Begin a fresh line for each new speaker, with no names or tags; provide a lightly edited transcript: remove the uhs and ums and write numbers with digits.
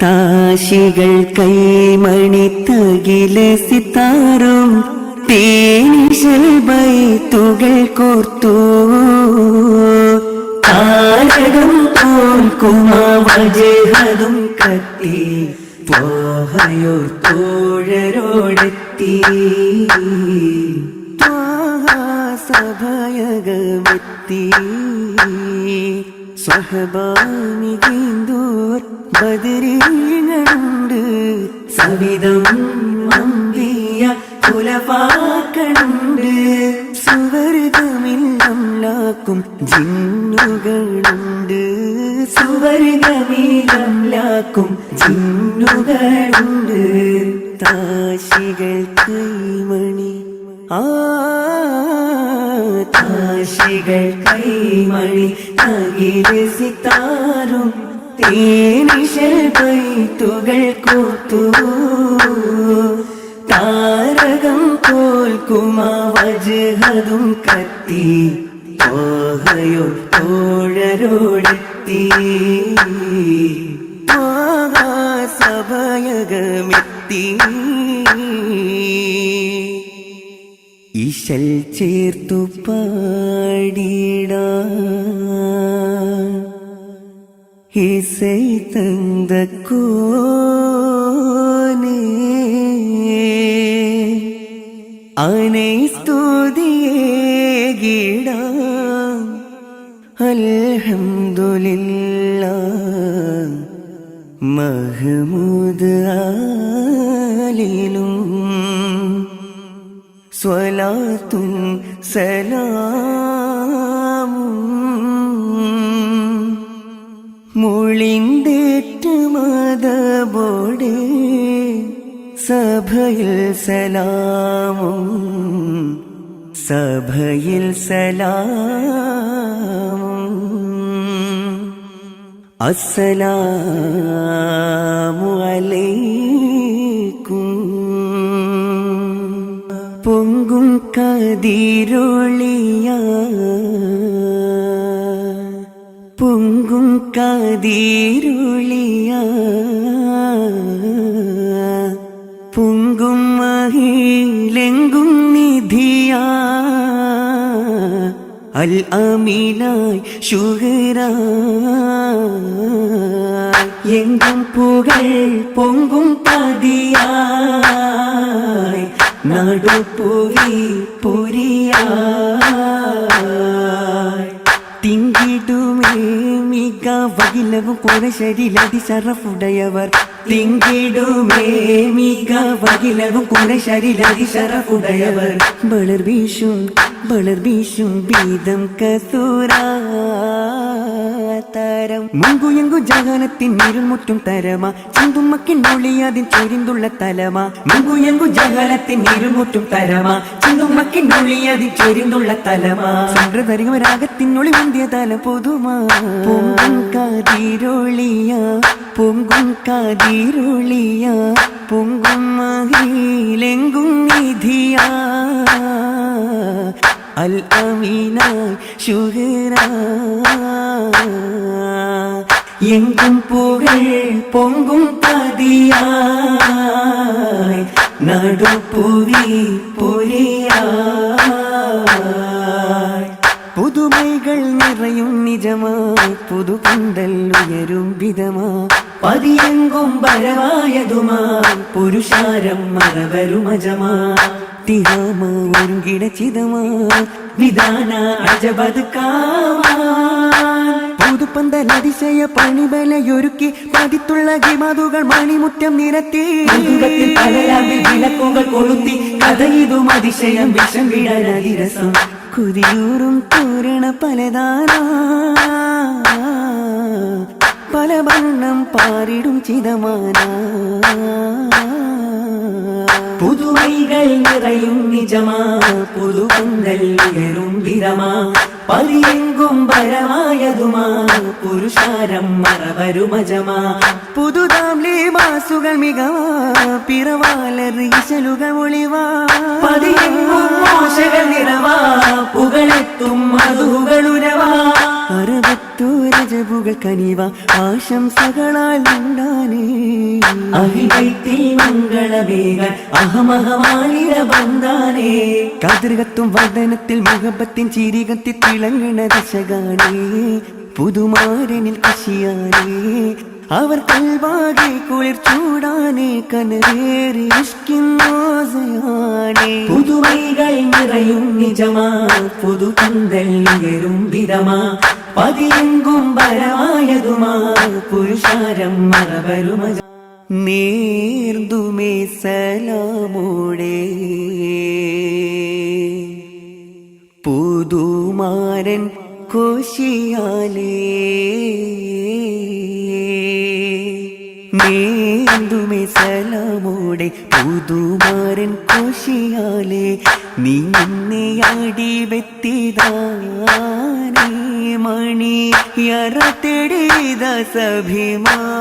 താശികൾ കൈമണി തകില സിത്താറും തേനിശൽ ബൈത്തുകൾ കോർത്തു താരകം തോൽക്കുമാ വജഹതും കത്തി ത്വാഹയോർ തോഴരോടെത്തി സഭയകമെത്തി സ്വഹബാനികേന്തോർ ബദരീങ്ങളുണ്ട് സവിധം അമ്പിയ കുലവാക്കളുണ്ട് സുവർഗമില്ലംലാക്കും ജിന്നുകളുണ്ട് സുവർഗമില്ലംലാക്കും ജിന്നുകളുണ്ട് താശികൾ കൈമണി താശികൾ കൈമണി തകില സിത്താറും തേനിശൽ ബൈത്തുകൾ കോർത്തു താരകം തോൽക്കുമാ വജഹതും കത്തി ത്വാഹയോർ തോഴരോടെത്തി സഭയകമെത്തി ഇശൽ ചേർത്തു പാടിടാൻ ഇസൈ തந்த കോനേ ആനെ സ്തുതിയേകിടാൻ അൽഹംദുലില്ലാഹ് മഹ്മൂദ് ആലിലും സ്വലാത്തും സലാമും മൊളിന്തേറ്റ് മതബോടെ സഭയിൽ സലാമും സഭയിൽ സലാമും അസ്സലാമു അലൈക്കും പൊങ്കും കതിരൊളിയ പൊങ്കും കതിരൊളിയ പൊങ്കും മഹിലെങ്കും നിധിയ അൽ അമീനായി ശുഹറായി എങ്കും പുകൾ പൊങ്കും പതിയായി നടുപ്പുവി പൊരിയായി തിങ്കിടുമേ മിക വകിലവും കുറശരിലതി ശറഫുടയവർ തിങ്കിടുമേ മിക വകിലവും കുറശരിലതി ശറഫുടയവർ ബളർ വീശും ബീതം കസൂരാതരം മുങ്കുയങ്കു ജഗനത്തിൻ ഇരുൾ മുറ്റും തരമാ ചിന്തുമ്മക്കിൻ ഒളിയതിൻ ചൊരിന്തുള്ള തലമാ മുങ്കുയങ്കു ജഗനത്തിൻ ഇരുൾ മുറ്റും തരമാ ചിന്തുമ്മക്കിൻ ഒളിയതിൻ ചൊരിന്തുള്ള തലമാ ചന്ദ്രതരികമരാഗത്തിനൊളി മുന്തിയ തല പൊതുമാ പൊങ്കും കാതിരൊളിയ പൊങ്കും കാതിരൊളിയ പൊങ്കും മഹിലെങ്കും നിധിയാ അൽ അമീനായി ശുഹറായി എങ്കും പുകൾ പൊങ്കും പതിയായി നടുപ്പുവി പൊരിയായി പുതുമൈകൾ നിറയും നിജമായി പുതുപന്തൽ ഉയരും വിധമാ പതിയെങ്കും പരമായതുമാ പുരുഷാരം മറവരുമജമാ തിഹാമ ഒരുങ്കിടച്ചിതമാ വിധാന അജബത് പുതുപ്പന്തൽ അതിശയ പണിബലയൊരുക്കി പതിത്തുള്ള ഗിമതുകൾ മണിമുറ്റം നിരത്തി വിളക്കുകൾ കൊളുത്തി കഥയിതും അതിശയം വിഷം വിടരസം കുതിയൂറും തോരണ പലതാനാ പല വർണ്ണം പാരിടും ചിതമാനാ പുതുമൈകൾ നിറയും നിജമാ പുതുപന്തൽ ഉയരും വിരമാ പതിയെങ്കും പരമായതുമാ പുരുഷാരം മറവരുമജമാ പുതുതാം ലേമാസുകൾ മികവാ പിറവാലീശലുകൾ ഒളിവാ പതിയെങ്കും മോശകൾ നിറവാ പുകളെത്തും മധുകളുരവാ അറുപത്തൂരജബുകൾ കനിവ ആശംസകളാൽ ഉണ്ടാനേ അഹിതൈത്തിൽ മംഗളമേകൾ അഹമഹമാലിര ബന്ധാനേ കതിർകത്തും വദനത്തിൽ മുഹബത്തിൻ ചിരികത്തി തിളങ്ങണ ദശകാനേ പുതുമാരനിൽ കശിയാനേ അവർ കൽവാകെ കുളിർ ചൂടാനേ കനവേറി ഇഷ്കിന്നോസയാനേ പുതുമൈകൾ നിറയും നിജമാ പുതുപന്തൽ ഉയരും വിരമാ പതിയെങ്കും പരമായതുമാ പുരുഷാരം മറവരുമജ നേർതുമേ സലാമോടെ പുതുമാരൻ കോശിയാലേ നേർതുമേ സലാമോടെ പുതുമാരൻ കോശിയാലേ നീ നിന്നെയാടി വെത്തിതാനേ മണി യറ തെടിത സഭിമാനേ